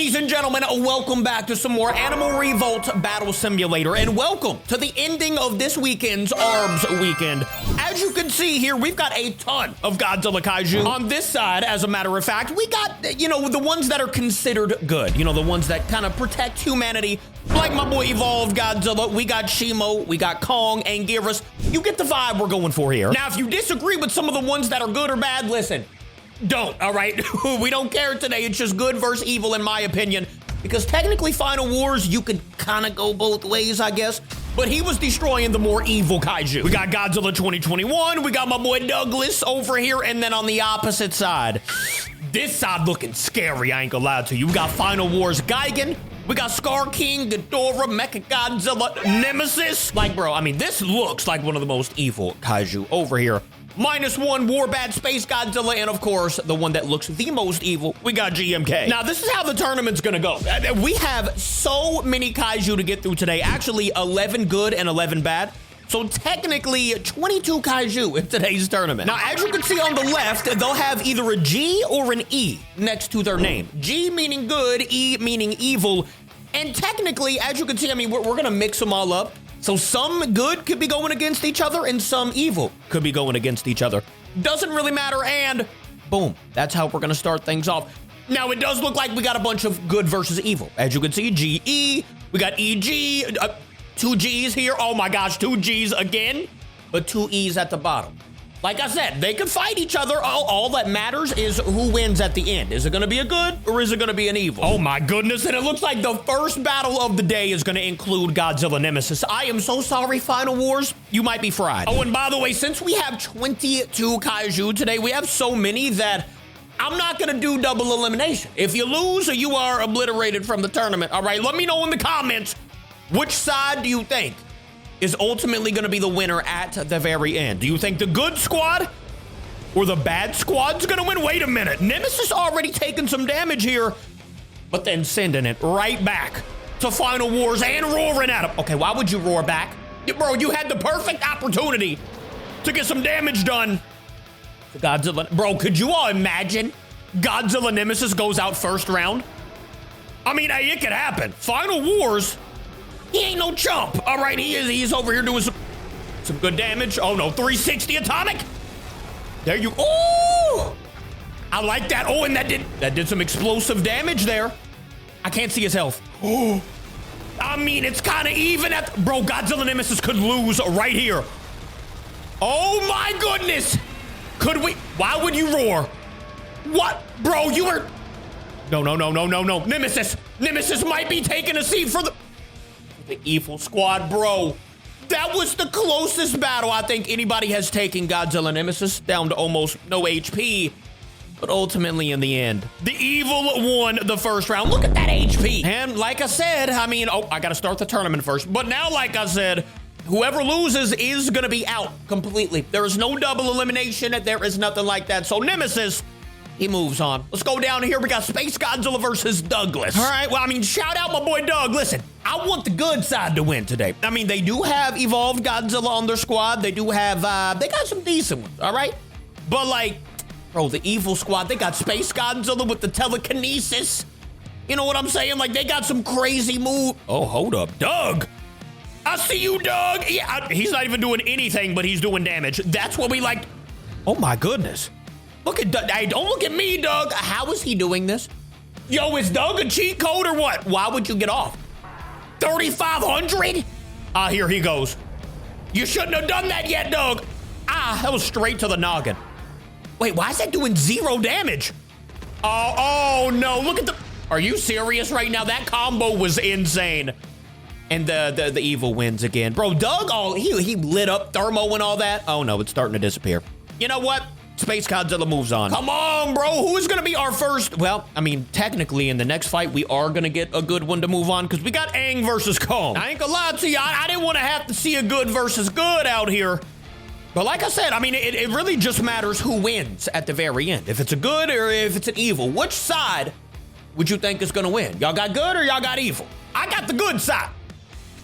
Ladies and gentlemen, welcome back to some more Animal Revolt Battle Simulator, and welcome to the ending of this weekend's ARBS weekend. As you can see here, we've got a ton of Godzilla Kaiju. On this side, as a matter of fact, we got, you know, the ones that are considered good. You know, the ones that kind of protect humanity, like my boy Evolved Godzilla. We got Shimo, we got Kong, Anguirus. You get the vibe we're going for here. Now, if you disagree with some of the ones that are good or bad, listen. Don't, all right? We don't care today. It's just good versus evil, in my opinion. Because technically, Final Wars, you could kind of go both ways, I guess. But he was destroying the more evil kaiju. We got Godzilla 2021. We got my boy Douglas over here. And then on the opposite side, this side looking scary, I ain't gonna lie to you. We got Final Wars Gigan. We got Scar King, Ghidorah, Mechagodzilla, Nemesis. Like, bro, I mean, this looks like one of the most evil kaiju over here. -1 Warbad Space Godzilla, and of course, the one that looks the most evil, we got GMK. Now, this is how the tournament's gonna go. We have so many kaiju to get through today. Actually, 11 good and 11 bad. So technically, 22 kaiju in today's tournament. Now, as you can see on the left, they'll have either a G or an E next to their name. G meaning good, E meaning evil. And technically, as you can see, I mean, we're gonna mix them all up. So some good could be going against each other and some evil could be going against each other. Doesn't really matter, and boom, that's how we're gonna start things off. Now, it does look like we got a bunch of good versus evil. As you can see, GE, we got EG, 2 Gs here. Oh my gosh, 2 Gs again, but 2 Es at the bottom. Like I said, they can fight each other. All that matters is who wins at the end. Is it gonna be a good or is it gonna be an evil? Oh my goodness, and it looks like the first battle of the day is gonna include Godzilla Nemesis. I am so sorry, Final Wars. You might be fried. Oh, and by the way, since we have 22 kaiju today, we have so many that I'm not gonna do double elimination. If you lose, you are obliterated from the tournament. All right, let me know in the comments, which side do you think is ultimately gonna be the winner at the very end? Do you think the good squad or the bad squad's gonna win? Wait a minute, Nemesis already taking some damage here, but then sending it right back to Final Wars and roaring at him. Okay, why would you roar back? Bro, you had the perfect opportunity to get some damage done to Godzilla. Bro, could you all imagine Godzilla Nemesis goes out first round? I mean, hey, it could happen. Final Wars, he ain't no chump. All right, he's over here doing some good damage. Oh no, 360 atomic. There you, oh, I like that. Oh, and that did some explosive damage there. I can't see his health. Oh, I mean, it's kind of even at, bro, Godzilla Nemesis could lose right here. Oh my goodness. Could we, why would you roar? What, bro, you were, no. Nemesis might be taking a seat for the evil squad, bro. That was the closest battle I think anybody has taken Godzilla Nemesis, down to almost no HP. But ultimately, in the end, the evil won the first round. Look at that HP. And like I said, I mean, oh, I gotta start the tournament first. But now, like I said, whoever loses is gonna be out completely. There is no double elimination. There is nothing like that. So Nemesis, he moves on. Let's go down here. We got Space Godzilla versus Douglas. All right, well, I mean, shout out my boy Doug. Listen, I want the good side to win today. I mean, they do have Evolved Godzilla on their squad. They do have, they got some decent ones, all right? But like, bro, the evil squad, they got Space Godzilla with the telekinesis. You know what I'm saying? Like, they got some crazy move. Oh, hold up, Doug. I see you, Doug. Yeah, he's not even doing anything, but he's doing damage. That's what we like. Oh my goodness. Look at Doug. Hey, don't look at me, Doug. How is he doing this? Yo, is Doug a cheat code or what? Why would you get off? 3,500? Ah, here he goes. You shouldn't have done that yet, Doug. Ah, that was straight to the noggin. Wait, why is that doing 0 damage? Oh no, look at the, are you serious right now? That combo was insane. And the evil wins again. Bro, Doug, oh, he lit up thermo and all that. Oh no, it's starting to disappear. You know what? Space Godzilla moves on. Come on, bro. Who is going to be our first? Well, I mean, technically, in the next fight, we are going to get a good one to move on because we got Aang versus Kong. I ain't gonna lie to you. I didn't want to have to see a good versus good out here. But like I said, I mean, it really just matters who wins at the very end. If it's a good or if it's an evil. Which side would you think is going to win? Y'all got good or y'all got evil? I got the good side.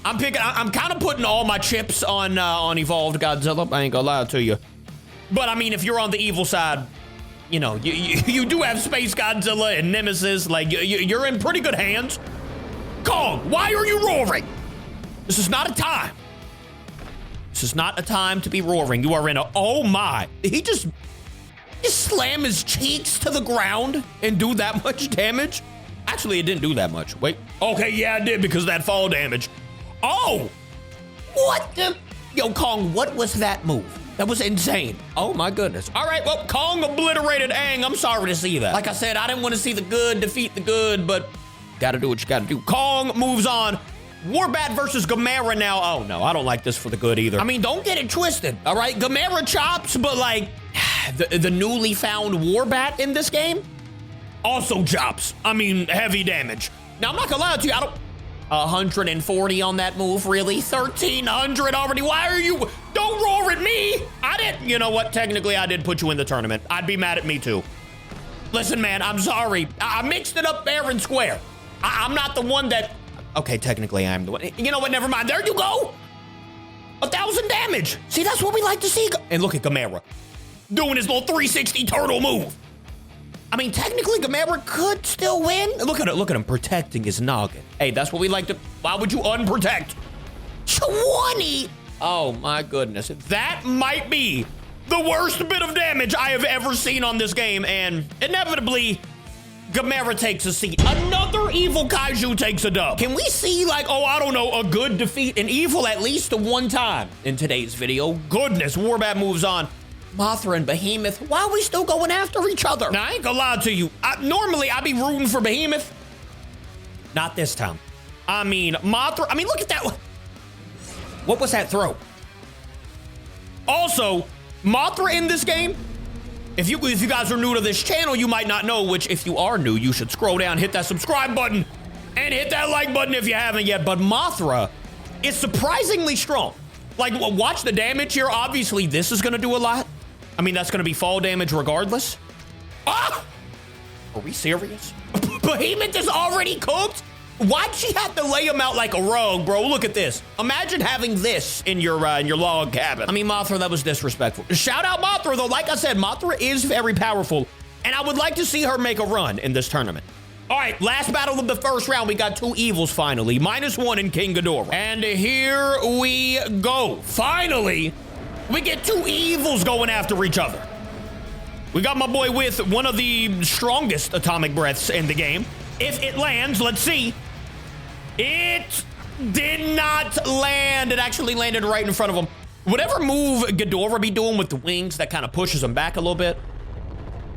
I'm kind of putting all my chips on Evolved Godzilla. I ain't gonna lie to you. But I mean, if you're on the evil side, you know, you do have Space Godzilla and Nemesis. Like, you're in pretty good hands. Kong, why are you roaring? This is not a time. This is not a time to be roaring. You are in a, oh my. He just slam his cheeks to the ground and do that much damage? Actually, it didn't do that much. Wait. Okay, yeah, it did because of that fall damage. Oh, what the? Yo, Kong, what was that move? That was insane. Oh my goodness. All right, well, Kong obliterated Aang. I'm sorry to see that. Like I said, I didn't want to see the good defeat the good, but gotta do what you gotta do. Kong moves on. Warbat versus Gamera now. Oh no, I don't like this for the good either. I mean, don't get it twisted, all right? Gamera chops, but like the newly found Warbat in this game also chops. I mean, heavy damage. Now, I'm not gonna lie to you, I don't, 140 on that move, really? 1,300 already, why are you, don't roar at me. I didn't, you know what, technically I did put you in the tournament. I'd be mad at me too. Listen, man, I'm sorry. I mixed it up fair and square. I'm not the one that, okay, technically I am the one. You know what, never mind, there you go. 1,000 damage. See, that's what we like to see. And look at Gamera doing his little 360 turtle move. I mean, technically, Gamera could still win. Look at it. Look at him protecting his noggin. Hey, that's what we like to. Why would you unprotect? 20. Oh, my goodness. That might be the worst bit of damage I have ever seen on this game. And inevitably, Gamera takes a seat. Another evil kaiju takes a dub. Can we see, like, oh, I don't know, a good defeat an evil at least one time in today's video? Goodness, Warbat moves on. Mothra and Behemoth, why are we still going after each other? Now, I ain't gonna lie to you. Normally, I'd be rooting for Behemoth. Not this time. I mean, Mothra, I mean, look at that. What was that throw? Also, Mothra in this game, if you guys are new to this channel, you might not know, which if you are new, you should scroll down, hit that subscribe button, and hit that like button if you haven't yet. But Mothra is surprisingly strong. Like, watch the damage here. Obviously, this is gonna do a lot. I mean, that's gonna be fall damage regardless. Ah! Are we serious? Behemoth is already cooked? Why'd she have to lay him out like a rug, bro? Look at this. Imagine having this in your log cabin. I mean, Mothra, that was disrespectful. Shout out Mothra, though. Like I said, Mothra is very powerful, and I would like to see her make a run in this tournament. All right, last battle of the first round. We got two evils finally. -1 in King Ghidorah. And here we go. Finally, we get two evils going after each other. We got my boy with one of the strongest atomic breaths in the game. If it lands, let's see. It did not land. It actually landed right in front of him. Whatever move Ghidorah be doing with the wings that kind of pushes him back a little bit,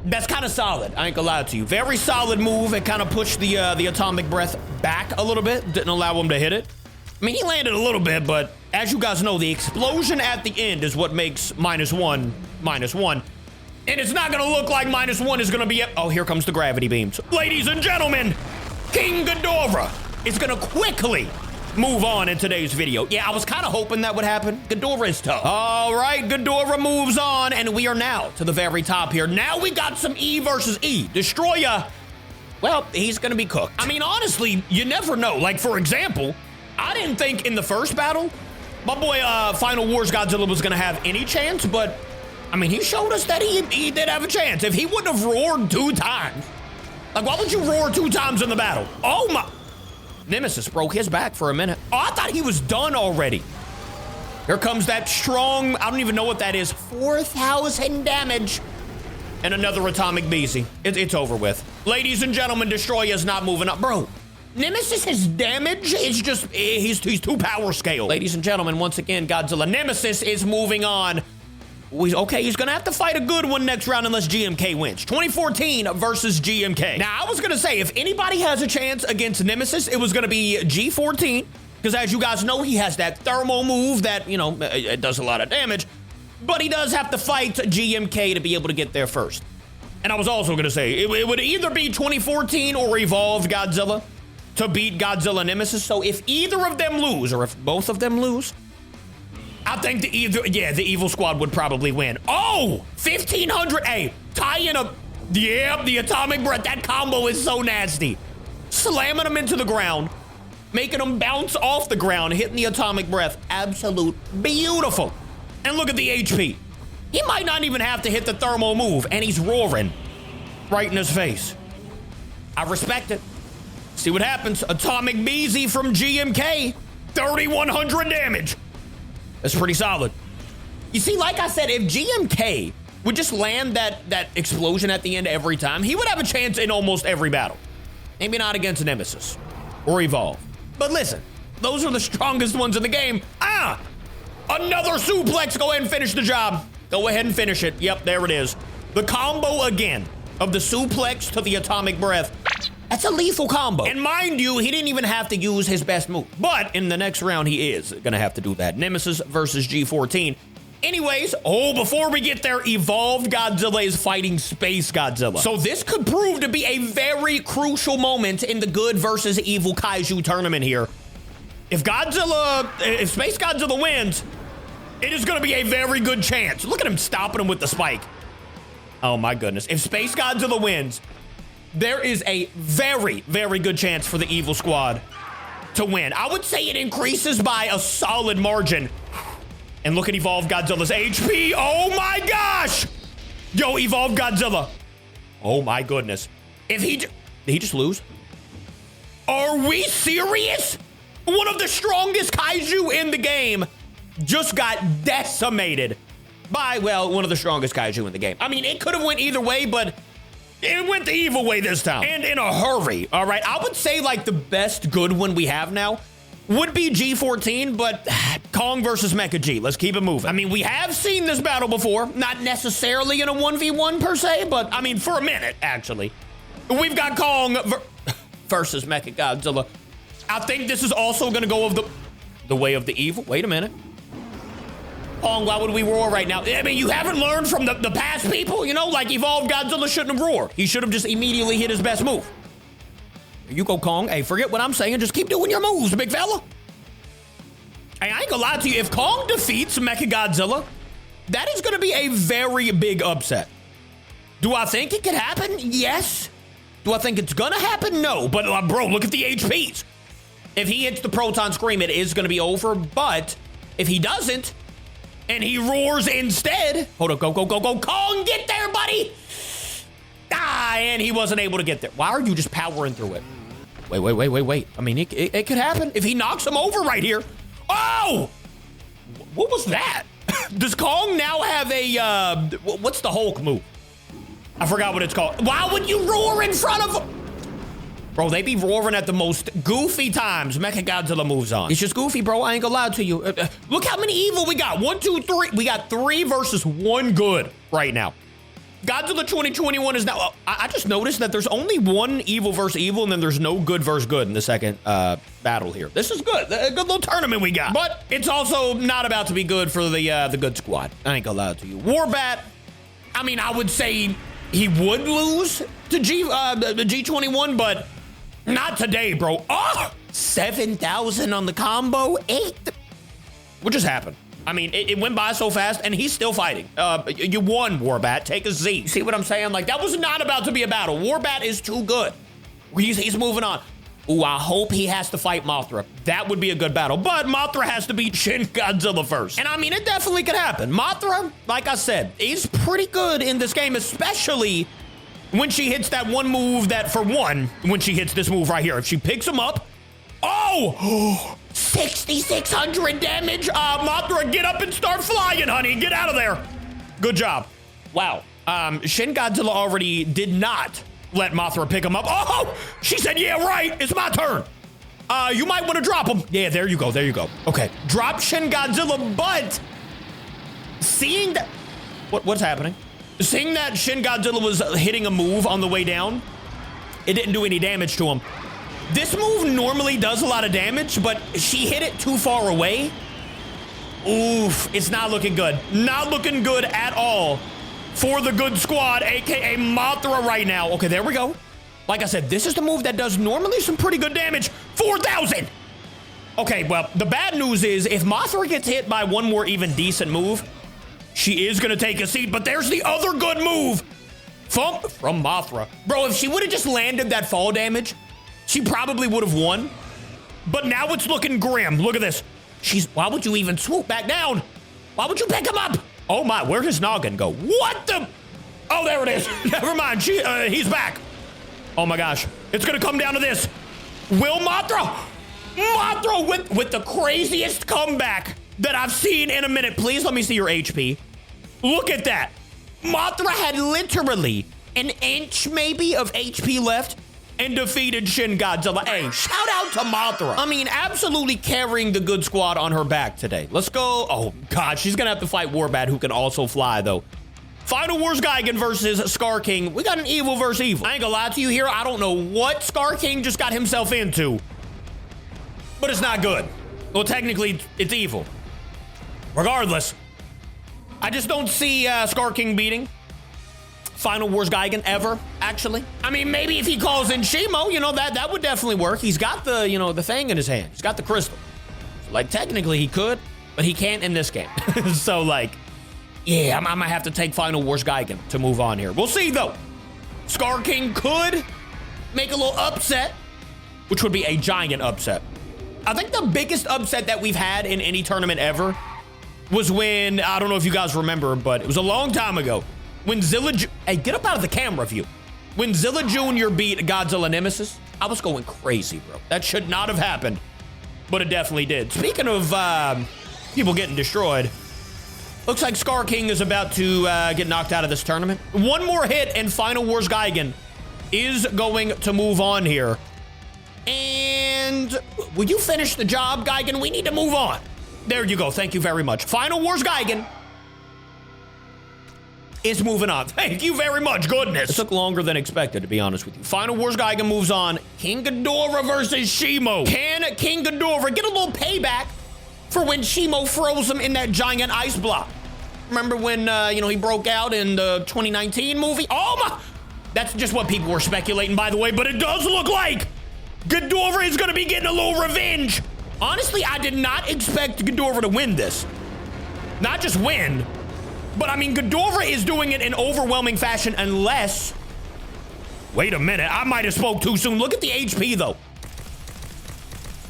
that's kind of solid. I ain't gonna lie to you. Very solid move. It kind of pushed the atomic breath back a little bit. Didn't allow him to hit it. I mean, he landed a little bit, but as you guys know, the explosion at the end is what makes -1 -1. And it's not gonna look like -1 is gonna be, oh, here comes the gravity beams. Ladies and gentlemen, King Ghidorah is gonna quickly move on in today's video. Yeah, I was kind of hoping that would happen. Ghidorah is tough. All right, Ghidorah moves on, and we are now to the very top here. Now we got some E versus E. Destroyer, well, he's gonna be cooked. I mean, honestly, you never know. Like, for example, I didn't think in the first battle, my boy Final Wars Godzilla was gonna have any chance, but I mean, he showed us that he did have a chance. If he wouldn't have roared 2 times, like, why would you roar 2 times in the battle? Oh my, Nemesis broke his back for a minute. Oh, I thought he was done already. Here comes that strong, I don't even know what that is, 4,000 damage. And another atomic BZ. It's over with. Ladies and gentlemen, Destroyer's not moving up. Bro, Nemesis's damage is just, he's too power scale. Ladies and gentlemen, once again, Godzilla. Nemesis is moving on. Okay, he's gonna have to fight a good one next round unless GMK wins. 2014 versus GMK. Now, I was gonna say, if anybody has a chance against Nemesis, it was gonna be G14, because as you guys know, he has that thermal move that, you know, it does a lot of damage, but he does have to fight GMK to be able to get there first. And I was also gonna say, it would either be 2014 or Evolved Godzilla to beat Godzilla Nemesis, so if either of them lose, or if both of them lose, I think the Evil Squad would probably win. Oh, 1,500. Hey, tie in a, yep, the atomic breath. That combo is so nasty. Slamming them into the ground, making them bounce off the ground, hitting the atomic breath. Absolute beautiful. And look at the HP. He might not even have to hit the thermal move, and he's roaring right in his face. I respect it. See what happens. Atomic BZ from GMK, 3,100 damage. That's pretty solid. You see, like I said, if GMK would just land that explosion at the end every time, he would have a chance in almost every battle. Maybe not against Nemesis or Evolve. But listen, those are the strongest ones in the game. Another suplex. Go ahead and finish the job. Go ahead and finish it. Yep, there it is. The combo again of the suplex to the atomic breath. That's a lethal combo. And mind you, he didn't even have to use his best move. But in the next round, he is gonna have to do that. Nemesis versus G14. Anyways, before we get there, Evolved Godzilla is fighting Space Godzilla. So this could prove to be a very crucial moment in the good versus evil Kaiju tournament here. If Space Godzilla wins, it is gonna be a very good chance. Look at him stopping him with the spike. Oh my goodness. If Space Godzilla wins, there is a very, very good chance for the evil squad to win. I would say it increases by a solid margin. And look at Evolved Godzilla's HP. Oh my gosh! Yo, Evolved Godzilla. Oh my goodness. Did he just lose? Are we serious? One of the strongest Kaiju in the game just got decimated by, well, one of the strongest Kaiju in the game. I mean, it could have went either way, but it went the evil way this time. And in a hurry, all right? I would say, like, the best good one we have now would be G14, but Kong versus Mecha G. Let's keep it moving. I mean, we have seen this battle before. Not necessarily in a 1v1 per se, but, I mean, for a minute, actually. We've got Kong versus Mecha Godzilla. I think this is also going to go of the way of the evil. Wait a minute. Kong, why would we roar right now? I mean, you haven't learned from the past people, you know? Like, Evolved Godzilla shouldn't have roared. He should have just immediately hit his best move. Here you go, Kong. Hey, forget what I'm saying. Just keep doing your moves, big fella. Hey, I ain't gonna lie to you. If Kong defeats Mecha Godzilla, that is gonna be a very big upset. Do I think it could happen? Yes. Do I think it's gonna happen? No. But, bro, look at the HPs. If he hits the Proton Scream, it is gonna be over. But if he doesn't, and he roars instead. Hold up, go. Kong, get there, buddy. And he wasn't able to get there. Why are you just powering through it? Wait. I mean, it could happen if he knocks him over right here. Oh! What was that? Does Kong now have a, what's the Hulk move? I forgot what it's called. Why would you roar in front of him? Bro, they be roaring at the most goofy times Mecha Godzilla moves on. It's just goofy, bro. I ain't gonna lie to you. Look how many evil we got. 1, 2, 3. We got 3 versus 1 good right now. Godzilla 2021 is now... I just noticed that there's only 1 evil versus evil, and then there's no good versus good in the second battle here. This is good. A good little tournament we got. But it's also not about to be good for the good squad. I ain't gonna lie to you. Warbat, I mean, I would say he would lose to G21, but not today, bro. Oh! 7,000 on the combo. 8. What just happened? I mean, it went by so fast, and he's still fighting. You won, Warbat. Take a Z. See what I'm saying? Like, that was not about to be a battle. Warbat is too good. He's moving on. Ooh, I hope he has to fight Mothra. That would be a good battle. But Mothra has to beat Shin Godzilla first. And I mean, it definitely could happen. Mothra, like I said, is pretty good in this game, especially when she hits that one move that, for one, when she hits this move right here. If she picks him up, oh! 6,600 damage. Mothra, get up and start flying, honey. Get out of there. Good job. Wow. Shin Godzilla already did not let Mothra pick him up. Oh, she said, yeah, right. It's my turn. You might want to drop him. Yeah, there you go. There you go. Okay. Drop Shin Godzilla, but seeing that... What's happening? Seeing that Shin Godzilla was hitting a move on the way down, it didn't do any damage to him. This move normally does a lot of damage, but she hit it too far away. Oof, it's not looking good. Not looking good at all for the good squad, aka Mothra right now. Okay, there we go. Like I said, this is the move that does normally some pretty good damage. 4,000! Okay, well, the bad news is if Mothra gets hit by one more even decent move, she is gonna take a seat, but there's the other good move from Mothra. Bro, if she would have just landed that fall damage, she probably would have won, but now it's looking grim. Look at this. Why would you even swoop back down? Why would you pick him up? Oh my, where does Noggin go? What the? Oh, there it is. Never mind, he's back. Oh my gosh, it's gonna come down to this. Will Mothra with the craziest comeback that I've seen in a minute. Please let me see your HP. Look at that. Mothra had literally an inch maybe of HP left and defeated Shin Godzilla. Hey, shout out to Mothra. I mean, absolutely carrying the good squad on her back today. Let's go. Oh God, she's gonna have to fight Warbat, who can also fly though. Final Wars Gigan versus Scar King. We got an evil versus evil. I ain't gonna lie to you here. I don't know what Scar King just got himself into, but it's not good. Well, technically, it's evil. Regardless, I just don't see Scar King beating Final Wars Gigan ever, actually. I mean, maybe if he calls in Shimo, you know, that would definitely work. He's got the, you know, the thing in his hand. He's got the crystal. So, like, technically he could, but he can't in this game. So, like, yeah, I might have to take Final Wars Gigan to move on here. We'll see, though. Scar King could make a little upset, which would be a giant upset. I think the biggest upset that we've had in any tournament ever was when, I don't know if you guys remember, but it was a long time ago, when Zilla, hey, get up out of the camera view. When Zilla Jr. beat Godzilla Nemesis, I was going crazy, bro. That should not have happened, but it definitely did. Speaking of people getting destroyed, looks like Scar King is about to get knocked out of this tournament. One more hit and Final Wars Gigan is going to move on here. And will you finish the job, Gigan? We need to move on. There you go. Thank you very much. Final Wars Gigan is moving on. Thank you very much. Goodness. It took longer than expected, to be honest with you. Final Wars Gigan moves on. King Ghidorah versus Shimo. Can King Ghidorah get a little payback for when Shimo froze him in that giant ice block? Remember when, you know, he broke out in the 2019 movie? Oh my! That's just what people were speculating, by the way, but it does look like Ghidorah is gonna be getting a little revenge. Honestly, I did not expect Ghidorah to win this. Not just win, but I mean, Ghidorah is doing it in overwhelming fashion unless... Wait a minute, I might have spoke too soon. Look at the HP, though.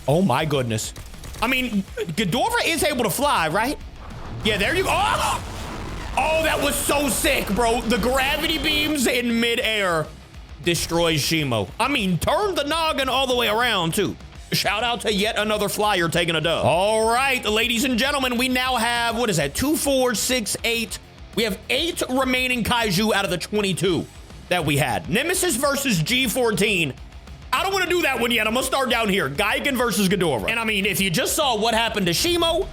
Oh my goodness. I mean, Ghidorah is able to fly, right? Yeah, there you go. Oh! Oh, that was so sick, bro. The gravity beams in midair destroys Shimo. I mean, turn the noggin all the way around, too. Shout out to yet another flyer taking a dub. All right, ladies and gentlemen, we now have, what is that, 2, 4, 6, 8. We have 8 remaining kaiju out of the 22 that we had. Nemesis versus G14. I don't want to do that one yet. I'm going to start down here. Gigan versus Ghidorah. And I mean, if you just saw what happened to Shimo,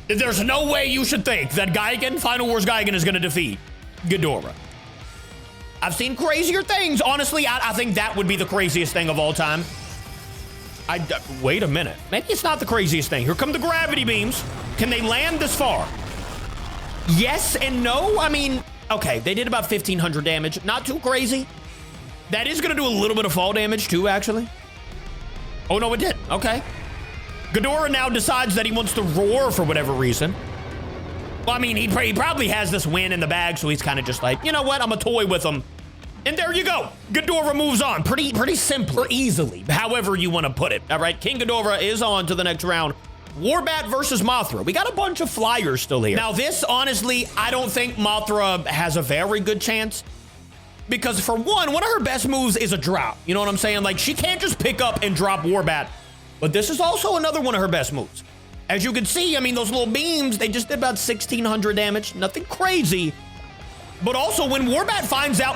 there's no way you should think that Gigan, Final Wars Gigan, is going to defeat Ghidorah. I've seen crazier things. Honestly, I think that would be the craziest thing of all time. Wait a minute. Maybe it's not the craziest thing. Here come the gravity beams. Can they land this far? Yes and no. I mean, okay, they did about 1,500 damage. Not too crazy. That is going to do a little bit of fall damage too, actually. Oh, no, it did. Okay. Ghidorah now decides that he wants to roar for whatever reason. Well, I mean, he probably has this win in the bag, so he's kind of just like, you know what? I'm a toy with him. And there you go. Ghidorah moves on pretty simply or easily, however you want to put it. All right, King Ghidorah is on to the next round. Warbat versus Mothra. We got a bunch of flyers still here. Now this, honestly, I don't think Mothra has a very good chance because for one of her best moves is a drop. You know what I'm saying? Like she can't just pick up and drop Warbat, but this is also another one of her best moves. As you can see, I mean, those little beams, they just did about 1,600 damage. Nothing crazy. But also when Warbat finds out,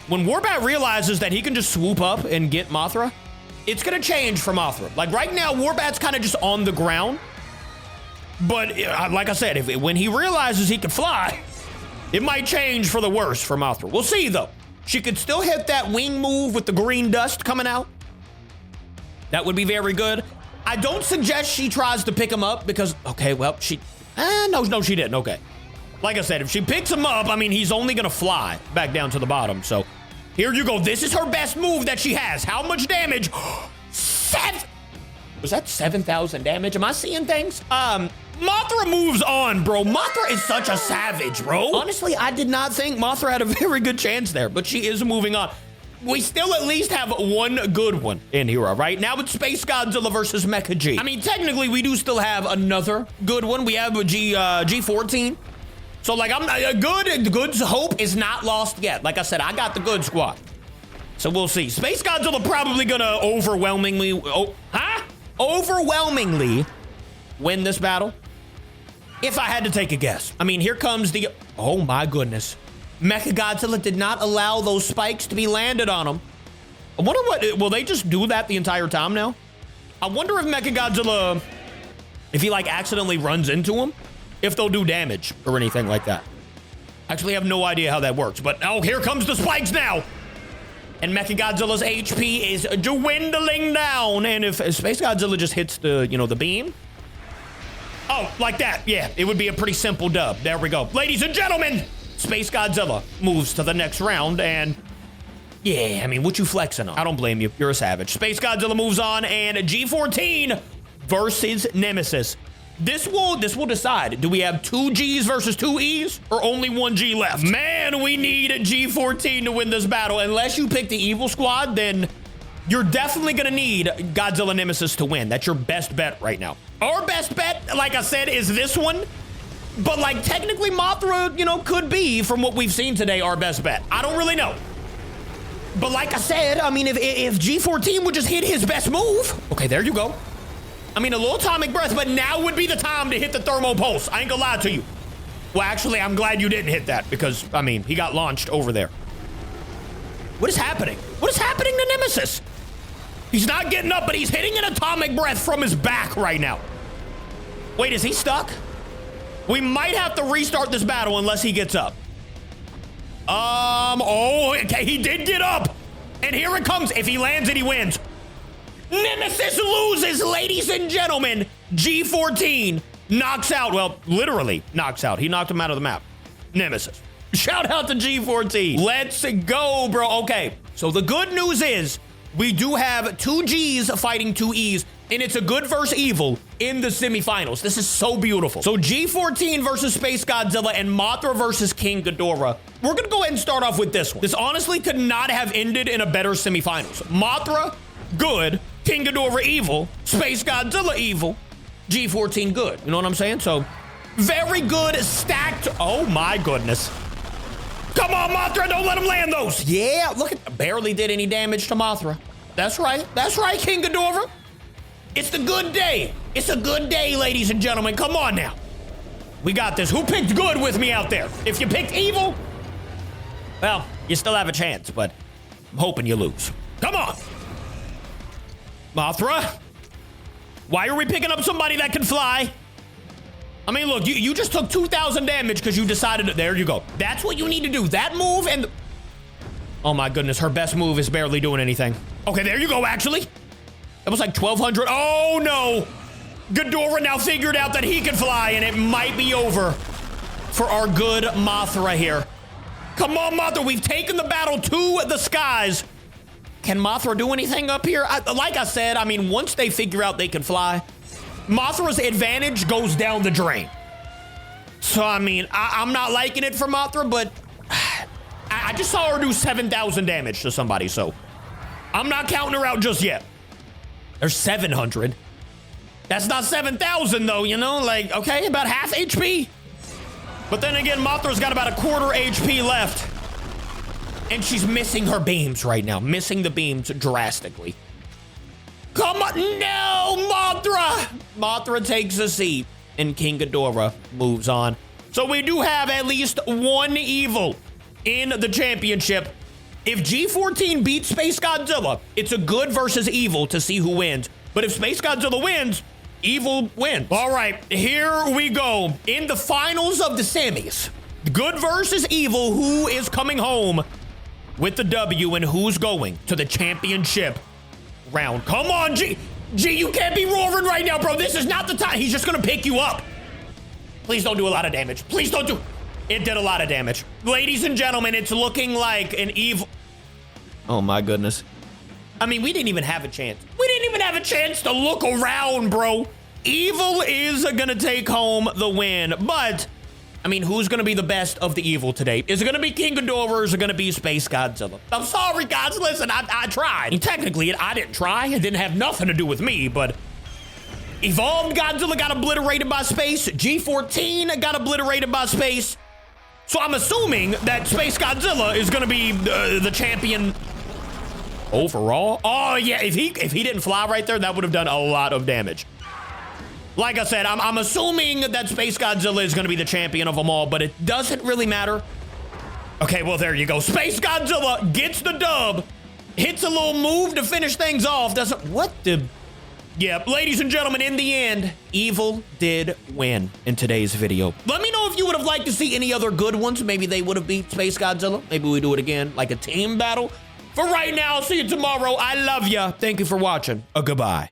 when Warbat realizes that he can just swoop up and get Mothra, it's gonna change for Mothra. Like right now, Warbat's kind of just on the ground. But like I said, when he realizes he can fly, it might change for the worse for Mothra. We'll see though. She could still hit that wing move with the green dust coming out. That would be very good. I don't suggest she tries to pick him up because, okay, well, no, she didn't, okay. Like I said, if she picks him up, I mean, he's only gonna fly back down to the bottom. So here you go. This is her best move that she has. How much damage? Was that 7,000 damage? Am I seeing things? Mothra moves on, bro. Mothra is such a savage, bro. Honestly, I did not think Mothra had a very good chance there, but she is moving on. We still at least have one good one in here, right? Now it's Space Godzilla versus Mecha G. I mean, technically, we do still have another good one. We have a G14 So like Good's hope is not lost yet. Like I said, I got the good squad. So we'll see. Space Godzilla probably gonna overwhelmingly win this battle. If I had to take a guess. I mean, here comes the, oh my goodness. Mechagodzilla did not allow those spikes to be landed on him. I wonder what, will they just do that the entire time now? I wonder if Mechagodzilla, if he like accidentally runs into him, if they'll do damage or anything like that. Actually, I have no idea how that works, but oh, here comes the spikes now. And Mechagodzilla's HP is dwindling down. And if Space Godzilla just hits the, you know, the beam. Oh, like that. Yeah, it would be a pretty simple dub. There we go. Ladies and gentlemen, Space Godzilla moves to the next round. And yeah, I mean, what you flexing on? I don't blame you. You're a savage. Space Godzilla moves on, and G14 versus Nemesis. This will decide. Do we have 2 Gs versus 2 Es or only 1 G left? Man, we need G14 to win this battle. Unless you pick the evil squad, then you're definitely gonna need Godzilla Nemesis to win. That's your best bet right now. Our best bet, like I said, is this one. But like technically Mothra, you know, could be, from what we've seen today, our best bet. I don't really know. But like I said, I mean, if G14 would just hit his best move. Okay, there you go. I mean, a little atomic breath, but now would be the time to hit the thermo pulse. I ain't gonna lie to you. Well, actually, I'm glad you didn't hit that because, I mean, he got launched over there. What is happening? What is happening to Nemesis? He's not getting up, but he's hitting an atomic breath from his back right now. Wait, is he stuck? We might have to restart this battle unless he gets up. Oh, okay, he did get up. And here it comes. If he lands it, he wins. Nemesis loses, ladies and gentlemen. G14 knocks out, well, literally knocks out. He knocked him out of the map. Nemesis. Shout out to G14. Let's go, bro. Okay, so the good news is we do have 2 Gs fighting 2 Es, and it's a good versus evil in the semifinals. This is so beautiful. So G14 versus Space Godzilla and Mothra versus King Ghidorah. We're gonna go ahead and start off with this one. This honestly could not have ended in a better semifinals. Mothra, good. King Ghidorah, evil. Space Godzilla, evil. G14, good. You know what I'm saying? So, very good stacked. Oh my goodness. Come on, Mothra, don't let him land those. Yeah, look at, barely did any damage to Mothra. That's right, King Ghidorah. It's the good day. It's a good day, ladies and gentlemen. Come on now. We got this. Who picked good with me out there? If you picked evil, well, you still have a chance, but I'm hoping you lose. Come on. Mothra, why are we picking up somebody that can fly? I mean, look, you just took 2,000 damage because you decided to, there you go. That's what you need to do. That move and, oh my goodness, her best move is barely doing anything. Okay, there you go, actually. That was like 1,200. Oh no. Ghidorah now figured out that he can fly, and it might be over for our good Mothra here. Come on, Mothra, we've taken the battle to the skies. Can Mothra do anything up here? Like I said, I mean, once they figure out they can fly, Mothra's advantage goes down the drain. So, I mean, I'm not liking it for Mothra, but I just saw her do 7,000 damage to somebody, so I'm not counting her out just yet. There's 700. That's not 7,000, though, you know? Like, okay, about half HP. But then again, Mothra's got about a quarter HP left. And she's missing her beams right now. Missing the beams drastically. Come on. No, Mothra. Mothra takes a seat. And King Ghidorah moves on. So we do have at least 1 evil in the championship. If G14 beats Space Godzilla, it's a good versus evil to see who wins. But if Space Godzilla wins, evil wins. All right, here we go. In the finals of the semis, good versus evil, who is coming home with the W and who's going to the championship round? Come on, G, you can't be roaring right now, bro. This is not the time. He's just gonna pick you up. Please don't do a lot of damage. Please don't do. It did a lot of damage. Ladies and gentlemen, it's looking like an evil. Oh my goodness. I mean, we didn't even have a chance. We didn't even have a chance to look around, bro. Evil is gonna take home the win, but I mean, who's gonna be the best of the evil today? Is it gonna be King Ghidorah or is it gonna be Space Godzilla? I'm sorry, guys, listen, I tried. And technically, I didn't try. It didn't have nothing to do with me, but Evolved Godzilla got obliterated by space. G14 got obliterated by space. So I'm assuming that Space Godzilla is gonna be the champion overall. Oh yeah, if he didn't fly right there, that would have done a lot of damage. Like I said, I'm assuming that Space Godzilla is gonna be the champion of them all, but it doesn't really matter. Okay, well there you go. Space Godzilla gets the dub, hits a little move to finish things off. Doesn't, what the? Yeah, ladies and gentlemen, in the end, evil did win in today's video. Let me know if you would have liked to see any other good ones. Maybe they would have beat Space Godzilla. Maybe we do it again, like a team battle. For right now, I'll see you tomorrow. I love ya. Thank you for watching. Goodbye.